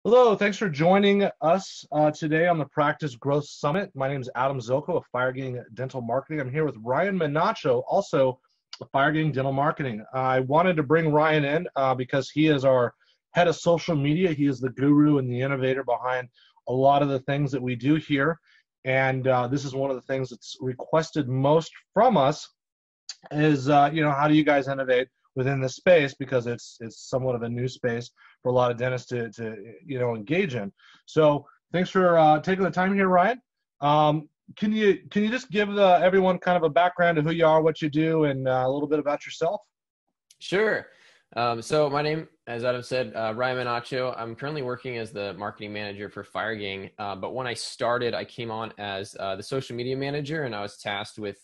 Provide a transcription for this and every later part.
Hello, thanks for joining us today on the Practice Growth Summit. My name is Adam Zilko of FireGain Dental Marketing. I'm here with Ryan Menacho, also of FireGain Dental Marketing. I wanted to bring Ryan in because he is our head of social media. He is the guru and the innovator behind a lot of the things that we do here. And this is one of the things that's requested most from us is, how do you guys innovate within this space, because it's somewhat of a new space for a lot of dentists to engage in. So thanks for taking the time here, Ryan. Can you just give everyone kind of a background of who you are, what you do, and a little bit about yourself? Sure. So my name, as Adam said, Ryan Menacho. I'm currently working as the marketing manager for FireGain. But when I started, I came on as the social media manager, and I was tasked with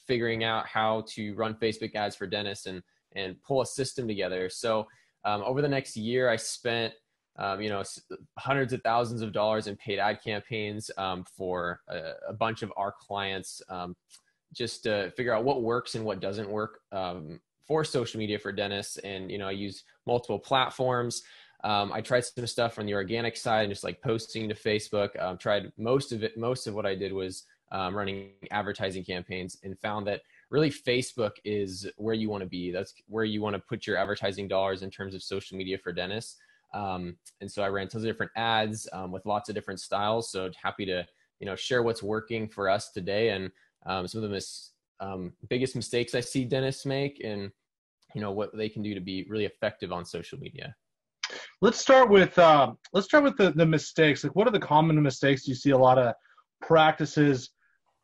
figuring out how to run Facebook ads for dentists and pull a system together. So over the next year, I spent hundreds of thousands of dollars in paid ad campaigns for a bunch of our clients, just to figure out what works and what doesn't work for social media for dentists. And I use multiple platforms. I tried some stuff on the organic side, just like posting to Facebook. Tried most of what I did was running advertising campaigns, and found that really Facebook is where you want to be. That's where you want to put your advertising dollars in terms of social media for dentists. And so I ran tons of different ads with lots of different styles. So happy to, share what's working for us today, and some of the biggest mistakes I see dentists make, and, what they can do to be really effective on social media. Let's start with the mistakes. Like, what are the common mistakes you see a lot of practices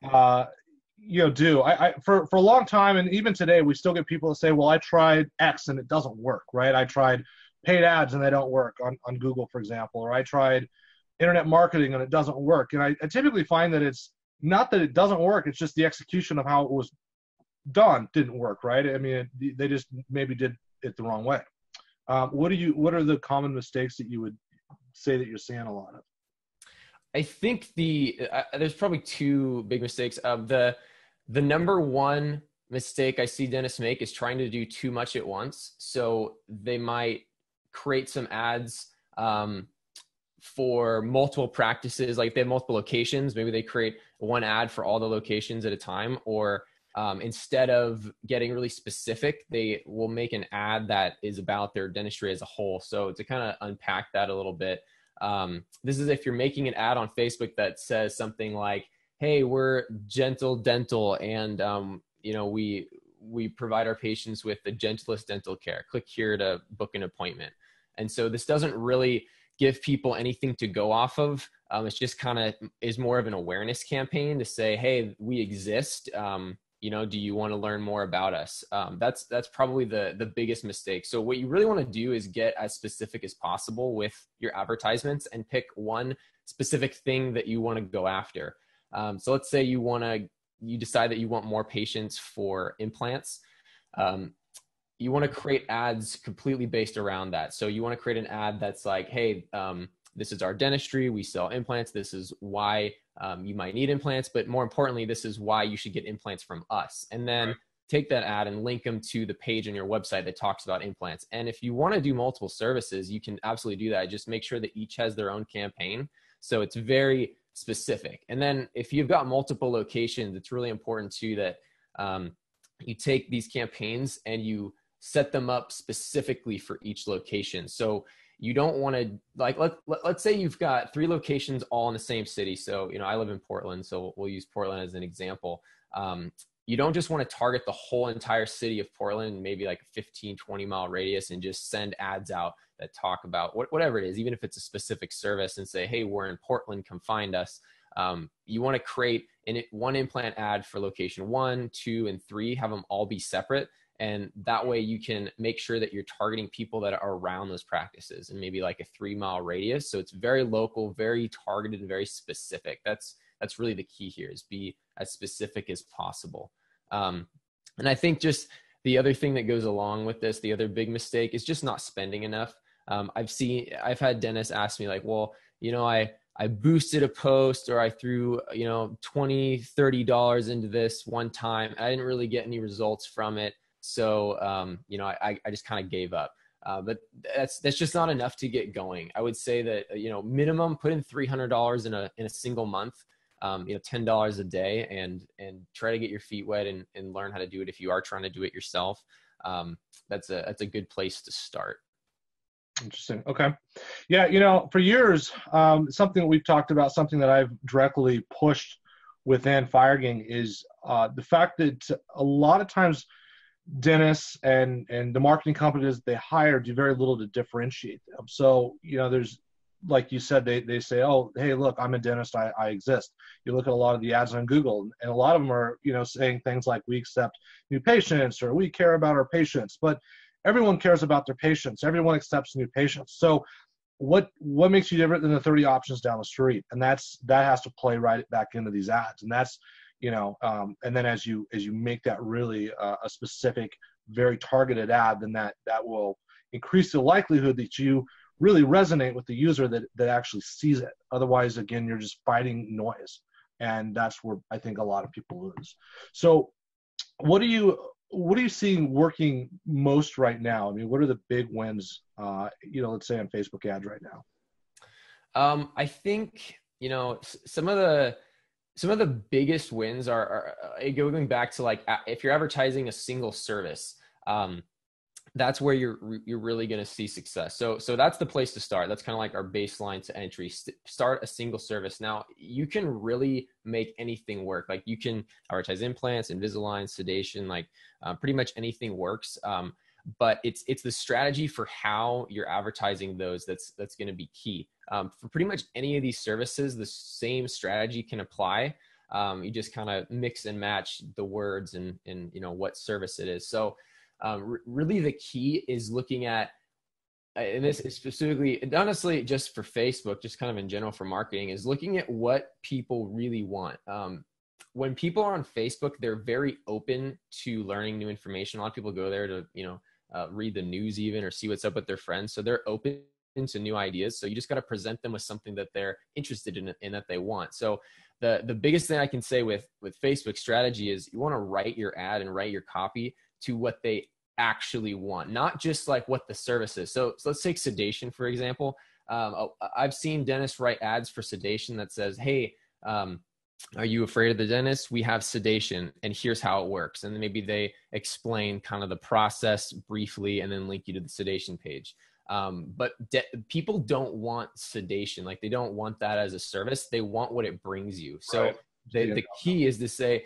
do? For a long time, and even today, we still get people that say, well, I tried X and it doesn't work, right? I tried paid ads and they don't work on Google, for example, or I tried internet marketing and it doesn't work. And I typically find that it's not that it doesn't work, it's just the execution of how it was done didn't work, right? I mean, they just maybe did it the wrong way. What are the common mistakes that you would say that you're seeing a lot of? I think there's probably two big mistakes. The number one mistake I see dentists make is trying to do too much at once. So they might create some ads for multiple practices, like they have multiple locations. Maybe they create one ad for all the locations at a time, or instead of getting really specific, they will make an ad that is about their dentistry as a whole. So to kind of unpack that a little bit, this is if you're making an ad on Facebook that says something like, hey, we're Gentle Dental, and we provide our patients with the gentlest dental care. Click here to book an appointment. And so this doesn't really give people anything to go off of. It's just kind of is more of an awareness campaign to say, hey, we exist. Do you want to learn more about us? That's probably the biggest mistake. So what you really want to do is get as specific as possible with your advertisements and pick one specific thing that you want to go after. So let's say you decide that you want more patients for implants. You want to create ads completely based around that. So you want to create an ad that's like, hey, this is our dentistry, we sell implants, this is why you might need implants, but more importantly, this is why you should get implants from us. And then take that ad and link them to the page on your website that talks about implants. And if you want to do multiple services, you can absolutely do that. Just make sure that each has their own campaign, so it's very specific. And then if you've got multiple locations, it's really important too that you take these campaigns and you set them up specifically for each location. So you don't want to, like, let's say you've got 3 locations all in the same city. So, I live in Portland, so we'll use Portland as an example. You don't just want to target the whole entire city of Portland, maybe like a 15, 20-mile radius, and just send ads out that talk about whatever it is, even if it's a specific service, and say, hey, we're in Portland, come find us. You want to create one implant ad for location 1, 2, and 3, have them all be separate. And that way you can make sure that you're targeting people that are around those practices and maybe like a 3-mile radius. So it's very local, very targeted, and very specific. That's really the key here, is be as specific as possible. And I think just the other thing that goes along with this, the other big mistake, is just not spending enough. I've had dentists ask me like, well, I boosted a post, or I threw, $20, $30 into this one time. I didn't really get any results from it. So, I just kind of gave up. But that's just not enough to get going. I would say that, minimum put in $300 in a single month, $10 a day, and try to get your feet wet and learn how to do it. If you are trying to do it yourself, that's a good place to start. Interesting. Okay. Yeah. For years, something that we've talked about, something that I've directly pushed within FireGang is the fact that a lot of times dentists and the marketing companies they hire do very little to differentiate them. So, there's, like you said, they say, oh, hey, look, I'm a dentist. I exist. You look at a lot of the ads on Google, and a lot of them are, saying things like we accept new patients or we care about our patients. But everyone cares about their patients. Everyone accepts new patients. So what makes you different than the 30 options down the street? And that has to play right back into these ads. And that's, and then as you make that really a specific, very targeted ad, then that will increase the likelihood that you really resonate with the user that actually sees it. Otherwise, again, you're just fighting noise. And that's where I think a lot of people lose. So what are you seeing working most right now? I mean, what are the big wins, let's say on Facebook ads right now? I think, some of the biggest wins are going back to, like, if you're advertising a single service, that's where you're really going to see success. So that's the place to start. That's kind of like our baseline to entry. Start a single service. Now you can really make anything work. Like, you can advertise implants, Invisalign, sedation, like pretty much anything works. But it's the strategy for how you're advertising those that's going to be key. For pretty much any of these services, the same strategy can apply. You just kind of mix and match the words and what service it is. So really the key is looking at, and this is specifically, and honestly, just for Facebook, just kind of in general for marketing, is looking at what people really want. When people are on Facebook, they're very open to learning new information. A lot of people go there to, read the news even, or see what's up with their friends. So they're open to new ideas. So you just got to present them with something that they're interested in and that they want. So the biggest thing I can say with Facebook strategy is you want to write your ad and write your copy to what they actually want, not just like what the service is. So let's take sedation, for example. I've seen dentists write ads for sedation that says, hey, are you afraid of the dentist? We have sedation and here's how it works. And then maybe they explain kind of the process briefly and then link you to the sedation page. But people don't want sedation. Like, they don't want that as a service. They want what it brings you. So right. The key is to say,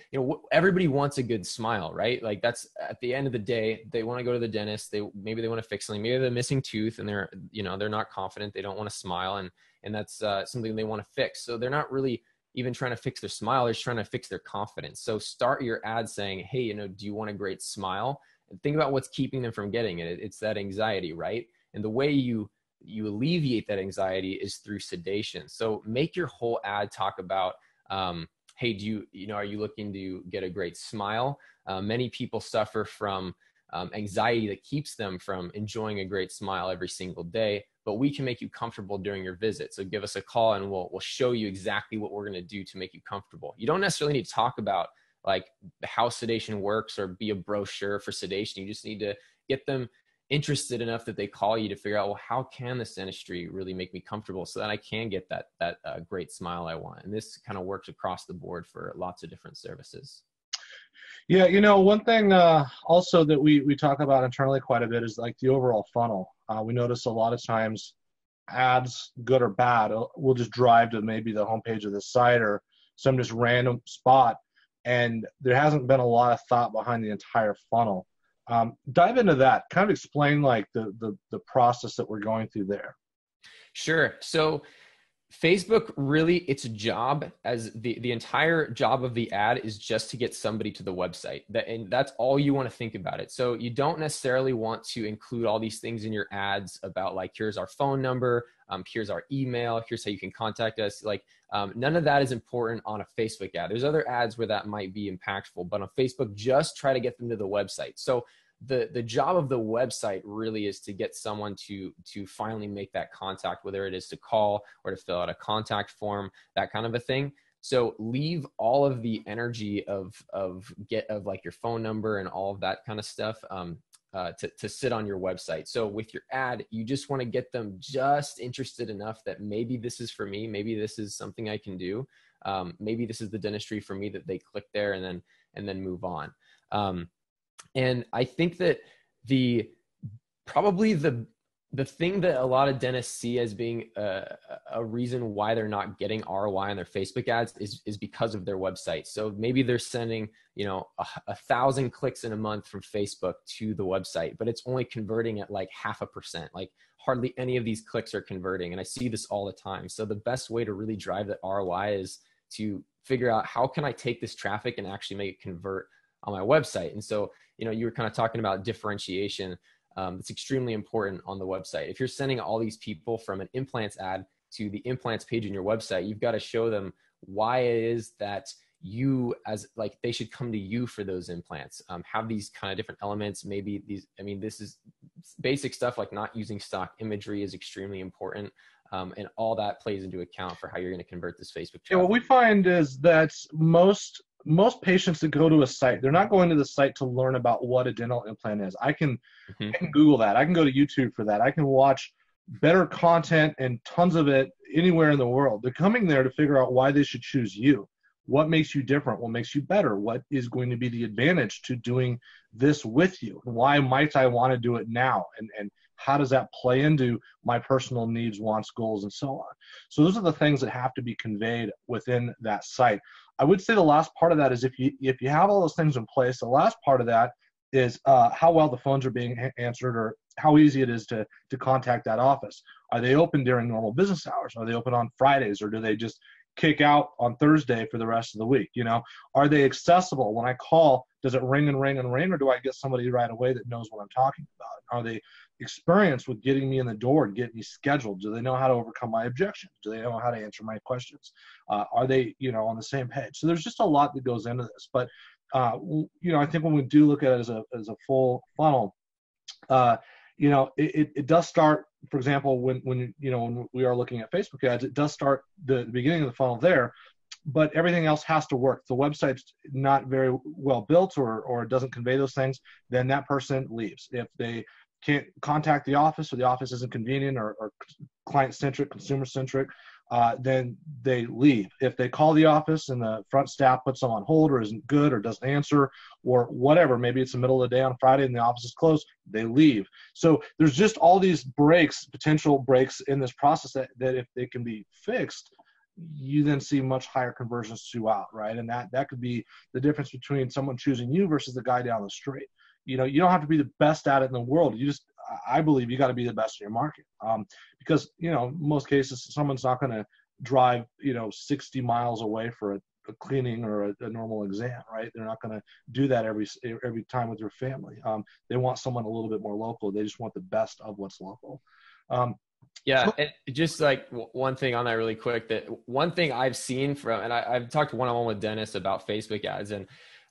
everybody wants a good smile, right? Like, that's at the end of the day, they want to go to the dentist. Maybe they want to fix something. Maybe they're missing tooth and they're not confident. They don't want to smile. And that's something they want to fix. So they're not really even trying to fix their smile. They're just trying to fix their confidence. So start your ad saying, hey, do you want a great smile? And think about what's keeping them from getting it. It's that anxiety, right? And the way you alleviate that anxiety is through sedation. So make your whole ad talk about, hey, are you looking to get a great smile? Many people suffer from anxiety that keeps them from enjoying a great smile every single day, but we can make you comfortable during your visit. So give us a call and we'll show you exactly what we're going to do to make you comfortable. You don't necessarily need to talk about like how sedation works or be a brochure for sedation. You just need to get them interested enough that they call you to figure out, well, how can this dentistry really make me comfortable so that I can get that great smile I want? And this kind of works across the board for lots of different services. Yeah, one thing also that we talk about internally quite a bit is like the overall funnel. We notice a lot of times ads, good or bad, will just drive to maybe the homepage of the site or some just random spot, and there hasn't been a lot of thought behind the entire funnel. Dive into that. Kind of explain like the process that we're going through there. Sure. So Facebook, really, its job as the entire job of the ad is just to get somebody to the website. And that's all you want to think about it. So you don't necessarily want to include all these things in your ads about like, here's our phone number, here's our email, here's how you can contact us. Like none of that is important on a Facebook ad. There's other ads where that might be impactful, but on Facebook, just try to get them to the website. So the job of the website really is to get someone to finally make that contact, whether it is to call or to fill out a contact form, that kind of a thing. So leave all of the energy of like your phone number and all of that kind of stuff to sit on your website. So with your ad, you just want to get them just interested enough that maybe this is for me, maybe this is something I can do, maybe this is the dentistry for me, that they click there and then move on. And I think that probably the thing that a lot of dentists see as being a reason why they're not getting ROI on their Facebook ads is because of their website. So maybe they're sending, 1,000 clicks in a month from Facebook to the website, but it's only converting at like 0.5%. Like hardly any of these clicks are converting. And I see this all the time. So the best way to really drive that ROI is to figure out, how can I take this traffic and actually make it convert on my website? And so, you were kind of talking about differentiation. It's extremely important on the website. If you're sending all these people from an implants ad to the implants page on your website, you've got to show them why it is that they should come to you for those implants. Have these kind of different elements. Maybe this is basic stuff like not using stock imagery is extremely important. And all that plays into account for how you're going to convert this Facebook traffic. Yeah, what we find is that most patients that go to a site, they're not going to the site to learn about what a dental implant is. I can Google that. I can go to YouTube for that. I can watch better content and tons of it anywhere in the world. They're coming there to figure out why they should choose you. What makes you different? What makes you better? What is going to be the advantage to doing this with you? Why might I want to do it now? And how does that play into my personal needs, wants, goals, and so on? So those are the things that have to be conveyed within that site. I would say the last part of that is if you have all those things in place, the last part of that is how well the phones are being answered, or how easy it is to contact that office. Are they open during normal business hours? Are they open on Fridays, or do they just kick out on Thursday for the rest of the week? Are they accessible? When I call, does it ring and ring and ring, or do I get somebody right away that knows what I'm talking about? Are they experienced with getting me in the door and getting me scheduled? Do they know how to overcome my objections? Do they know how to answer my questions? Are they, on the same page? So there's just a lot that goes into this. But, I think when we do look at it as a full funnel, it does start, for example, when we are looking at Facebook ads, it does start the beginning of the funnel there, but everything else has to work. If the website's not very well built or it doesn't convey those things, then that person leaves. If they can't contact the office, or the office isn't convenient or client-centric, consumer-centric, then they leave. If they call the office and the front staff puts them on hold, or isn't good, or doesn't answer, or whatever, maybe it's the middle of the day on Friday and the office is closed, they leave. So there's just all these potential breaks in this process that if they can be fixed, you then see much higher conversions throughout, right? And that could be the difference between someone choosing you versus the guy down the street. You don't have to be the best at it in the world. I believe you got to be the best in your market. Because, in most cases, someone's not going to drive, 60 miles away for a cleaning or a normal exam, right? They're not going to do that every time with your family. They want someone a little bit more local. They just want the best of what's local. Yeah. And just like one thing on that really quick, that one thing I've seen and I've talked one-on-one with Dennis about Facebook ads, and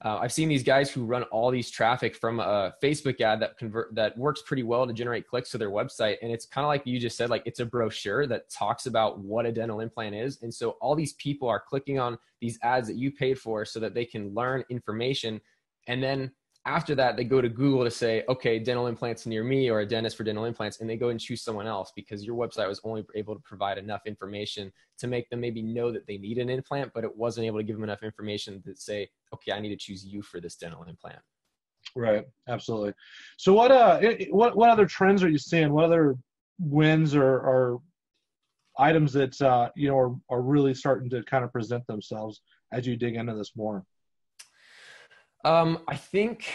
I've seen these guys who run all these traffic from a Facebook ad that works pretty well to generate clicks to their website. And it's kind of like you just said, like it's a brochure that talks about what a dental implant is. And so all these people are clicking on these ads that you paid for so that they can learn information. And then after that, they go to Google to say, okay, dental implants near me, or a dentist for dental implants, and they go and choose someone else because your website was only able to provide enough information to make them maybe know that they need an implant, but it wasn't able to give them enough information to say, okay, I need to choose you for this dental implant. Right. Absolutely. So what other trends are you seeing? What other wins or items that, are really starting to kind of present themselves as you dig into this more? I think,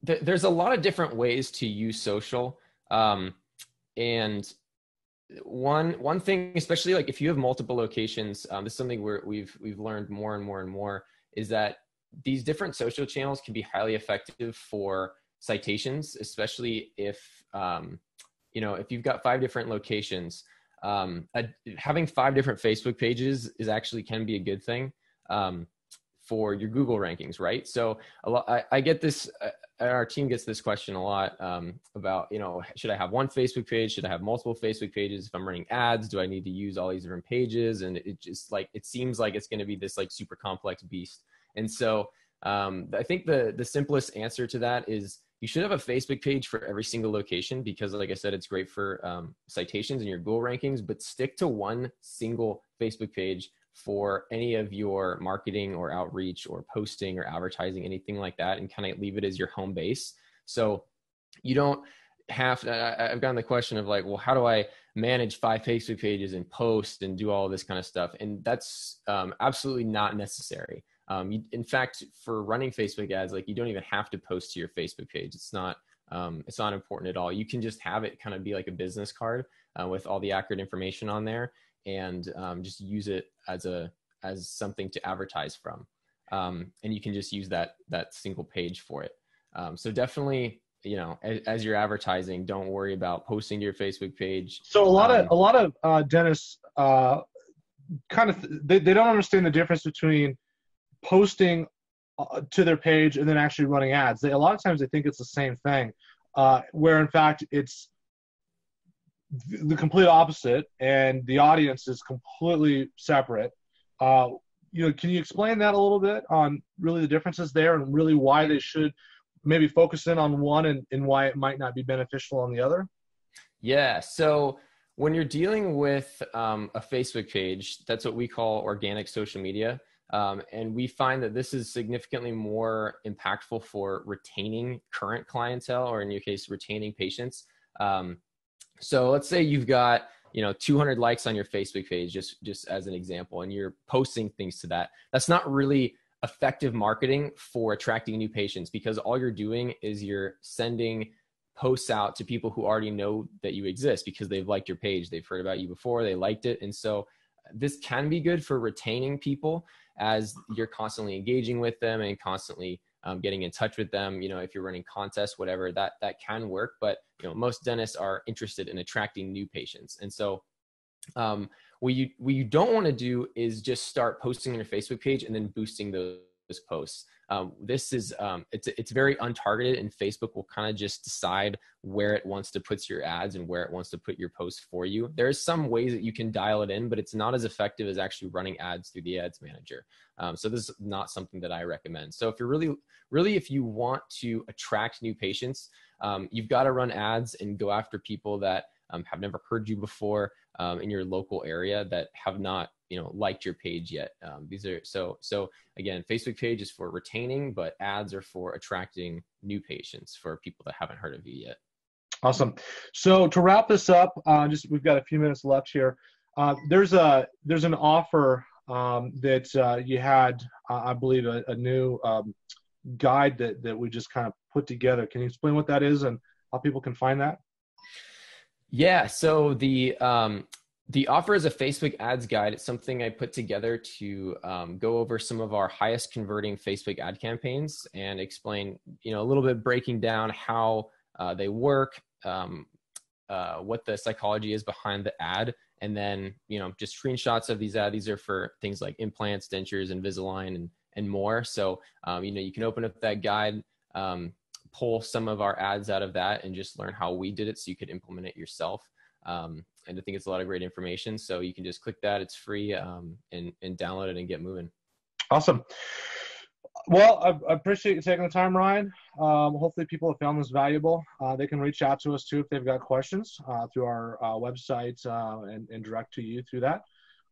there's a lot of different ways to use social. And one thing, especially like if you have multiple locations, this is something we've learned more and more and more, is that these different social channels can be highly effective for citations, especially if you've got 5 different locations. Having 5 different Facebook pages can be a good thing. For your Google rankings, right? So I get this, our team gets this question a lot about, should I have one Facebook page? Should I have multiple Facebook pages? If I'm running ads, do I need to use all these different pages? And it just it seems like it's going to be this like super complex beast. And so I think the simplest answer to that is you should have a Facebook page for every single location because, like I said, it's great for citations and your Google rankings, but stick to one single Facebook page for any of your marketing or outreach or posting or advertising, anything like that, and kind of leave it as your home base. So you don't have to, I've gotten the question of like, well, how do I manage 5 Facebook pages and post and do all this kind of stuff? And that's absolutely not necessary. In fact, for running Facebook ads, like you don't even have to post to your Facebook page. It's not important at all. You can just have it kind of be like a business card with all the accurate information on there, and just use it as something to advertise from. And you can just use that single page for it. So definitely, as you're advertising, don't worry about posting to your Facebook page. So a lot of dentists kind of they don't understand the difference between posting to their page and then actually running ads. A lot of times they think it's the same thing, where in fact it's the complete opposite, and the audience is completely separate. Can you explain that a little bit on really the differences there and really why they should maybe focus in on one and why it might not be beneficial on the other? Yeah. So when you're dealing with a Facebook page, that's what we call organic social media. And we find that this is significantly more impactful for retaining current clientele, or in your case, retaining patients. So let's say you've got 200 likes on your Facebook page, just as an example, and you're posting things to that. That's not really effective marketing for attracting new patients, because all you're doing is you're sending posts out to people who already know that you exist because they've liked your page, they've heard about you before, they liked it. And so this can be good for retaining people as you're constantly engaging with them and constantly getting in touch with them. If you're running contests, whatever, that can work. But most dentists are interested in attracting new patients. And so what you don't want to do is just start posting on your Facebook page and then boosting those posts. This is it's very untargeted, and Facebook will kind of just decide where it wants to put your ads and where it wants to put your posts for you. There's some ways that you can dial it in, but it's not as effective as actually running ads through the ads manager. So this is not something that I recommend. So if you're really if you want to attract new patients, you've got to run ads and go after people that have never heard you before in your local area, that have not liked your page yet. These are so again, Facebook page is for retaining, but ads are for attracting new patients, for people that haven't heard of you yet. Awesome. So to wrap this up, we've got a few minutes left here. There's an offer that you had, I believe, a new guide that we just kind of put together. Can you explain what that is and how people can find that? Yeah. So the offer is a Facebook ads guide. It's something I put together to go over some of our highest converting Facebook ad campaigns and explain, a little bit, breaking down how they work, what the psychology is behind the ad, and then, just screenshots of these ads. These are for things like implants, dentures, Invisalign, and more. So, you can open up that guide, pull some of our ads out of that, and just learn how we did it so you could implement it yourself. And I think it's a lot of great information. So you can just click that. It's free, and download it and get moving. Awesome. Well, I appreciate you taking the time, Ryan. Hopefully people have found this valuable. They can reach out to us too if they've got questions through our website and direct to you through that.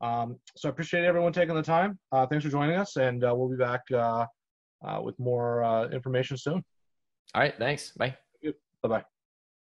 So I appreciate everyone taking the time. Thanks for joining us, and we'll be back with more information soon. All right. Thanks. Bye. Bye-bye.